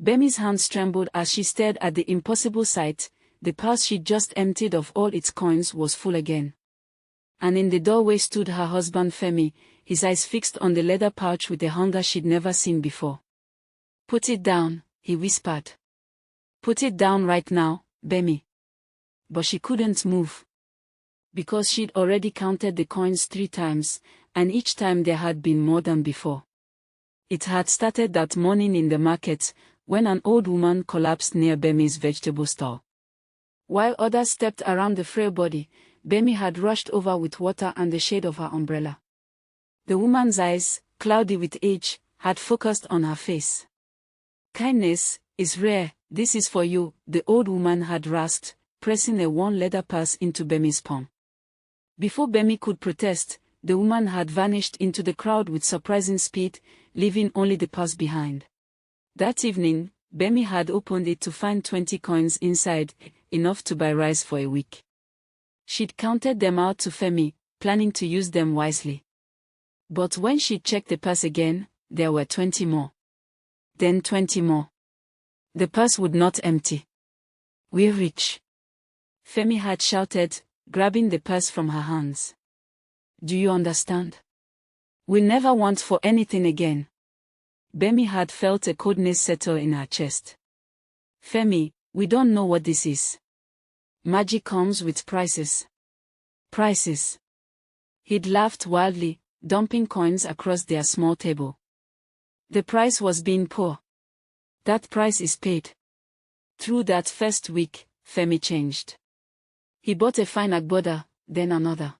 Gbemi's hands trembled as she stared at the impossible sight. The purse she'd just emptied of all its coins was full again. And in the doorway stood her husband Femi, his eyes fixed on the leather pouch with a hunger she'd never seen before. "Put it down," he whispered. "Put it down right now, Gbemi." But she couldn't move. Because she'd already counted the coins 3 times, and each time there had been more than before. It had started that morning in the market, when an old woman collapsed near Gbemi's vegetable stall. While others stepped around the frail body, Gbemi had rushed over with water and the shade of her umbrella. The woman's eyes, cloudy with age, had focused on her face. "Kindness is rare, this is for you," the old woman had rasped, pressing a worn leather purse into Gbemi's palm. Before Gbemi could protest, the woman had vanished into the crowd with surprising speed, leaving only the purse behind. That evening, Gbemi had opened it to find 20 coins inside, enough to buy rice for a week. She'd counted them out to Femi, planning to use them wisely. But when she checked the purse again, there were 20 more. Then 20 more. The purse would not empty. "We're rich," Femi had shouted, grabbing the purse from her hands. "Do you understand? We'll never want for anything again." Gbemi had felt a coldness settle in her chest. "Femi, we don't know what this is. Magic comes with prices." "Prices?" He'd laughed wildly, dumping coins across their small table. "The price was being poor. That price is paid." Through that first week, Femi changed. He bought a fine agbada, then another.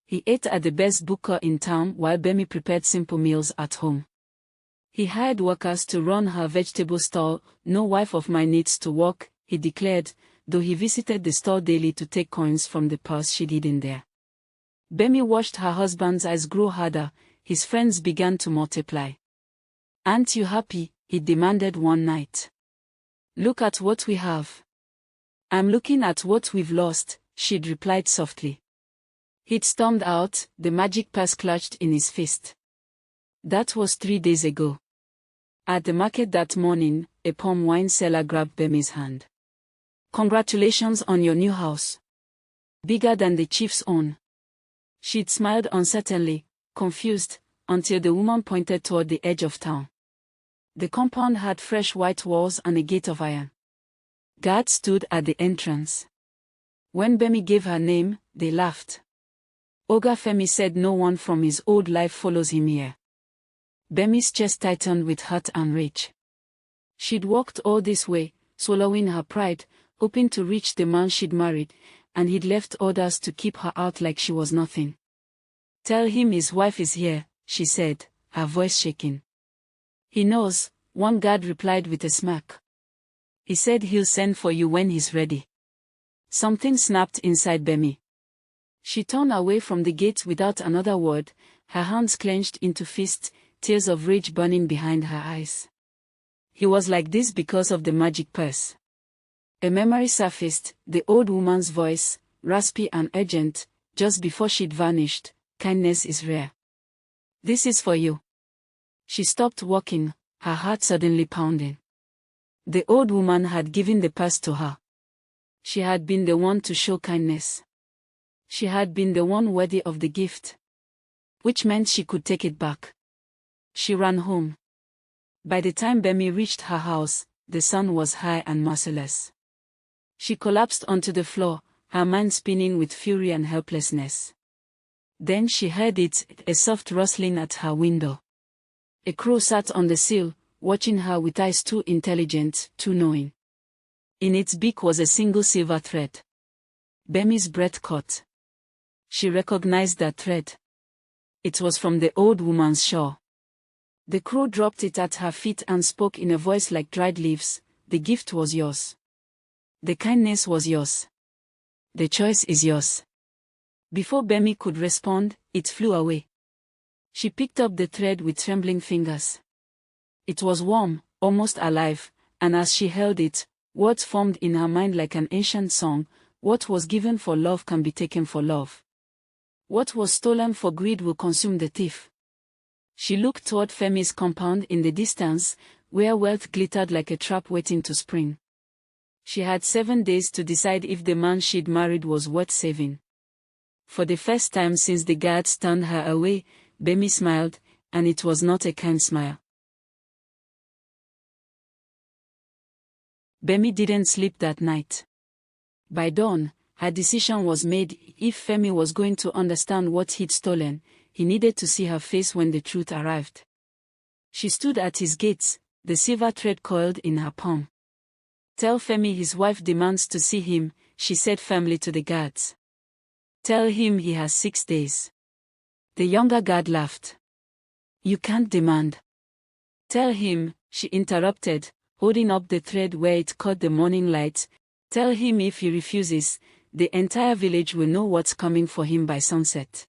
He ate at the best butcher in town while Gbemi prepared simple meals at home. He hired workers to run her vegetable stall. "No wife of mine needs to work," he declared, though he visited the store daily to take coins from the purse she'd hidden there. Gbemi watched her husband's eyes grow harder. His friends began to multiply. "Aren't you happy?" he demanded one night. "Look at what we have." "I'm looking at what we've lost," she'd replied softly. He'd stormed out, the magic purse clutched in his fist. That was 3 days ago. At the market that morning, a palm wine seller grabbed Gbemi's hand. "Congratulations on your new house. Bigger than the chief's own." She'd smiled uncertainly, confused, until the woman pointed toward the edge of town. The compound had fresh white walls and a gate of iron. Guards stood at the entrance. When Gbemi gave her name, they laughed. "Oga Femi said no one from his old life follows him here." Gbemi's chest tightened with hurt and rage. She'd walked all this way, swallowing her pride, hoping to reach the man she'd married, and he'd left orders to keep her out like she was nothing. "Tell him his wife is here," she said, her voice shaking. "He knows," one guard replied with a smirk. "He said he'll send for you when he's ready." Something snapped inside Gbemi. She turned away from the gate without another word, her hands clenched into fists, tears of rage burning behind her eyes. He was like this because of the magic purse. A memory surfaced, the old woman's voice, raspy and urgent, just before she'd vanished. "Kindness is rare. This is for you." She stopped walking, her heart suddenly pounding. The old woman had given the purse to her. She had been the one to show kindness. She had been the one worthy of the gift. Which meant she could take it back. She ran home. By the time Gbemi reached her house, the sun was high and merciless. She collapsed onto the floor, her mind spinning with fury and helplessness. Then she heard it, a soft rustling at her window. A crow sat on the sill, watching her with eyes too intelligent, too knowing. In its beak was a single silver thread. Gbemi's breath caught. She recognized that thread. It was from the old woman's shawl. The crow dropped it at her feet and spoke in a voice like dried leaves. "The gift was yours. The kindness was yours. The choice is yours." Before Gbemi could respond, it flew away. She picked up the thread with trembling fingers. It was warm, almost alive, and as she held it, words formed in her mind like an ancient song. What was given for love can be taken for love. What was stolen for greed will consume the thief. She looked toward Femi's compound in the distance, where wealth glittered like a trap waiting to spring. She had 7 days to decide if the man she'd married was worth saving. For the first time since the guards turned her away, Gbemi smiled, and it was not a kind smile. Gbemi didn't sleep that night. By dawn, her decision was made. If Femi was going to understand what he'd stolen, he needed to see her face when the truth arrived. She stood at his gates, the silver thread coiled in her palm. "Tell Femi his wife demands to see him," she said firmly to the guards. "Tell him he has 6 days." The younger guard laughed. "You can't demand." "Tell him," she interrupted, holding up the thread where it caught the morning light. "Tell him if he refuses, the entire village will know what's coming for him by sunset."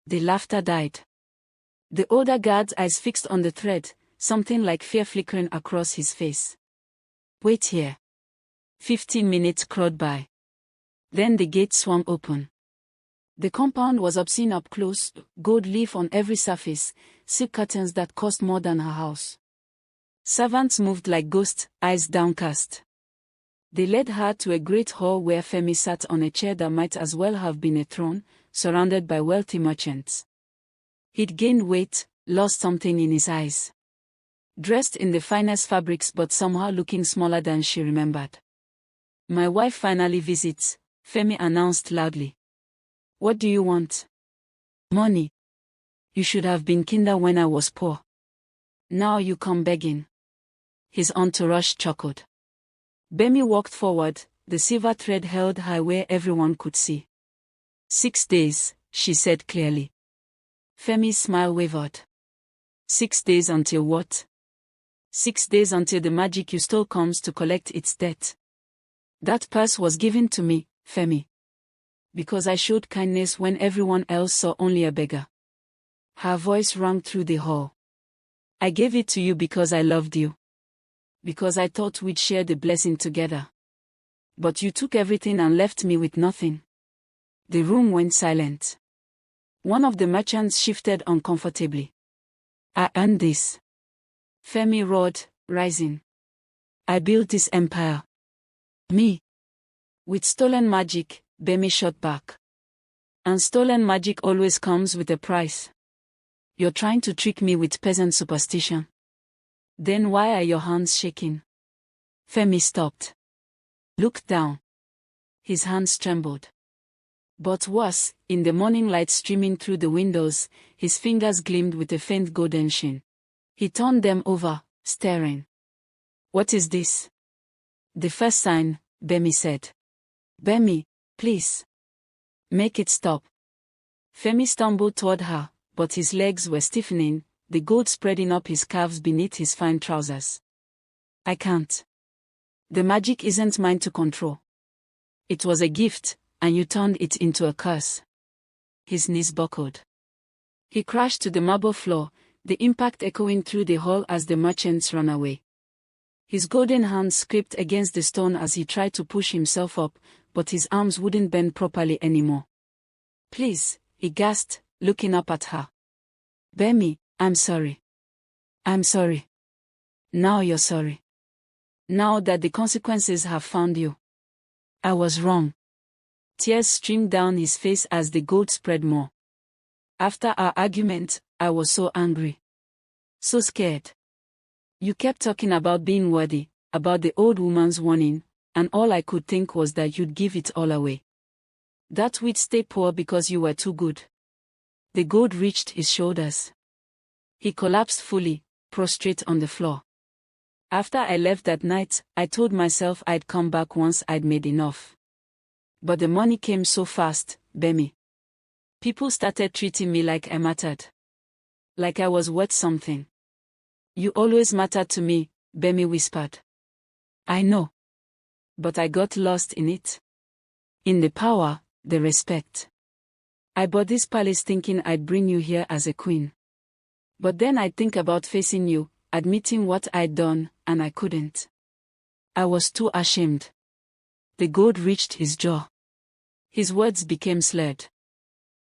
The laughter died. The older guard's eyes fixed on the thread, something like fear flickering across his face. "Wait here." 15 minutes crawled by. Then the gate swung open. The compound was obscene up close, gold leaf on every surface, silk curtains that cost more than her house. Servants moved like ghosts, eyes downcast. They led her to a great hall where Femi sat on a chair that might as well have been a throne, surrounded by wealthy merchants. He'd gained weight, lost something in his eyes. Dressed in the finest fabrics but somehow looking smaller than she remembered. "My wife finally visits," Femi announced loudly. "What do you want?" "Money. You should have been kinder when I was poor. Now you come begging." His entourage chuckled. Gbemi walked forward, the silver thread held high where everyone could see. 6 days, she said clearly. Femi's smile wavered. 6 days until what? 6 days until the magic you stole comes to collect its debt. That purse was given to me, Femi. Because I showed kindness when everyone else saw only a beggar. Her voice rang through the hall. I gave it to you because I loved you. Because I thought we'd share the blessing together. But you took everything and left me with nothing. The room went silent. One of the merchants shifted uncomfortably. I earned this. Femi roared, rising. I built this empire. Me. With stolen magic, Gbemi shot back. And stolen magic always comes with a price. You're trying to trick me with peasant superstition. Then why are your hands shaking? Femi stopped. Looked down. His hands trembled. But worse, in the morning light streaming through the windows, his fingers gleamed with a faint golden sheen. He turned them over, staring. What is this? The first sign, Gbemi said. Gbemi, please. Make it stop. Femi stumbled toward her, but his legs were stiffening, the gold spreading up his calves beneath his fine trousers. I can't. The magic isn't mine to control. It was a gift, and you turned it into a curse. His knees buckled. He crashed to the marble floor, the impact echoing through the hall as the merchants ran away. His golden hands scraped against the stone as he tried to push himself up, but his arms wouldn't bend properly anymore. Please, he gasped, looking up at her. Gbemi, I'm sorry. I'm sorry. Now you're sorry. Now that the consequences have found you. I was wrong. Tears streamed down his face as the gold spread more. After our argument, I was so angry. So scared. You kept talking about being worthy, about the old woman's warning, and all I could think was that you'd give it all away. That we'd stay poor because you were too good. The gold reached his shoulders. He collapsed fully, prostrate on the floor. After I left that night, I told myself I'd come back once I'd made enough. But the money came so fast, Gbemi. People started treating me like I mattered. Like I was worth something. You always mattered to me, Gbemi whispered. I know. But I got lost in it. In the power, the respect. I bought this palace thinking I'd bring you here as a queen. But then I'd think about facing you, admitting what I'd done, and I couldn't. I was too ashamed. The gold reached his jaw. His words became slurred.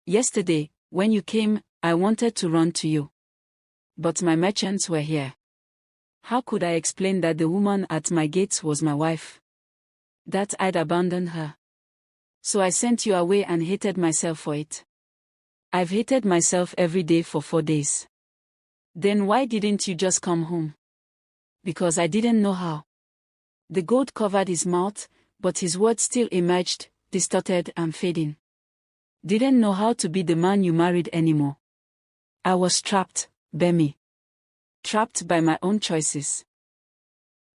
Yesterday, when you came, I wanted to run to you. But my merchants were here. How could I explain that the woman at my gates was my wife? That I'd abandoned her? So I sent you away and hated myself for it. I've hated myself every day for 4 days. Then why didn't you just come home? Because I didn't know how. The gold covered his mouth, but his words still emerged, distorted and fading. Didn't know how to be the man you married anymore. I was trapped, Gbemi. Trapped by my own choices.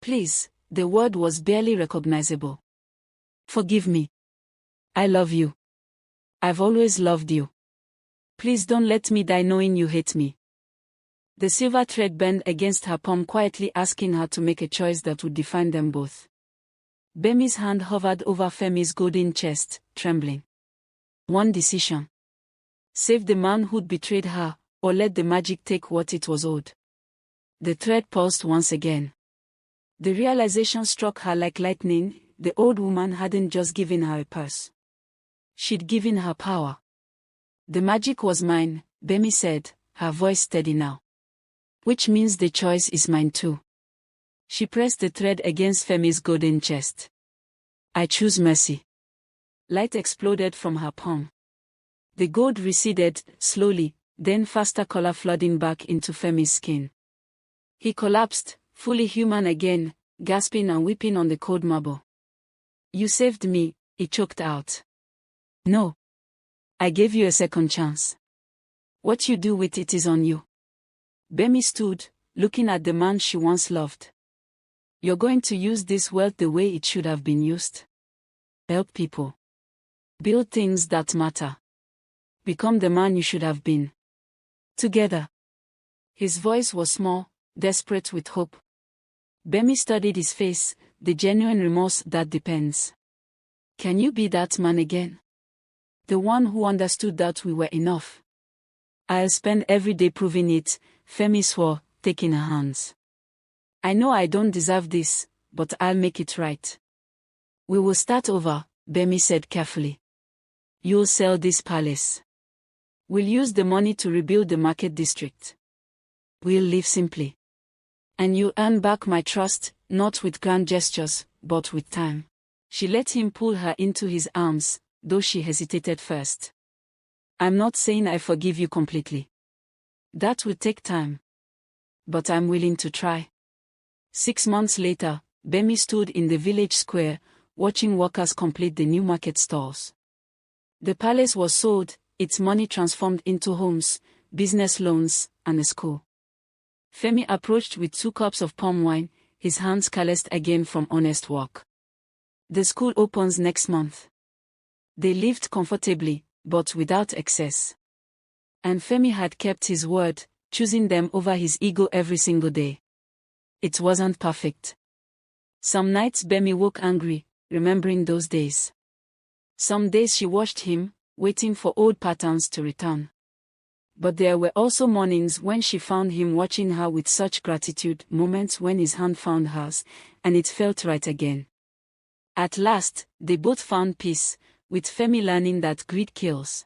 Please, the word was barely recognizable. Forgive me. I love you. I've always loved you. Please don't let me die knowing you hate me. The silver thread bent against her palm, quietly asking her to make a choice that would define them both. Gbemi's hand hovered over Femi's golden chest, trembling. One decision. Save the man who'd betrayed her, or let the magic take what it was owed. The thread paused once again. The realization struck her like lightning: the old woman hadn't just given her a purse. She'd given her power. The magic was mine, Gbemi said, her voice steady now. Which means the choice is mine too. She pressed the thread against Femi's golden chest. I choose mercy. Light exploded from her palm. The gold receded, slowly, then faster, color flooding back into Femi's skin. He collapsed, fully human again, gasping and weeping on the cold marble. You saved me, he choked out. No. I gave you a second chance. What you do with it is on you. Gbemi stood, looking at the man she once loved. You're going to use this wealth the way it should have been used. Help people. Build things that matter. Become the man you should have been. Together. His voice was small, desperate with hope. Gbemi studied his face, the genuine remorse that depends. Can you be that man again? The one who understood that we were enough. I'll spend every day proving it, Femi swore, taking her hands. I know I don't deserve this, but I'll make it right. We will start over, Gbemi said carefully. You'll sell this palace. We'll use the money to rebuild the market district. We'll live simply. And you'll earn back my trust, not with grand gestures, but with time. She let him pull her into his arms, though she hesitated first. I'm not saying I forgive you completely. That will take time. But I'm willing to try. 6 months later, Gbemi stood in the village square, watching workers complete the new market stalls. The palace was sold, its money transformed into homes, business loans, and a school. Femi approached with 2 cups of palm wine, his hands calloused again from honest work. The school opens next month. They lived comfortably, but without excess. And Femi had kept his word, choosing them over his ego every single day. It wasn't perfect. Some nights Gbemi woke angry, remembering those days. Some days she watched him, waiting for old patterns to return. But there were also mornings when she found him watching her with such gratitude, moments when his hand found hers, and it felt right again. At last, they both found peace, with Femi learning that greed kills.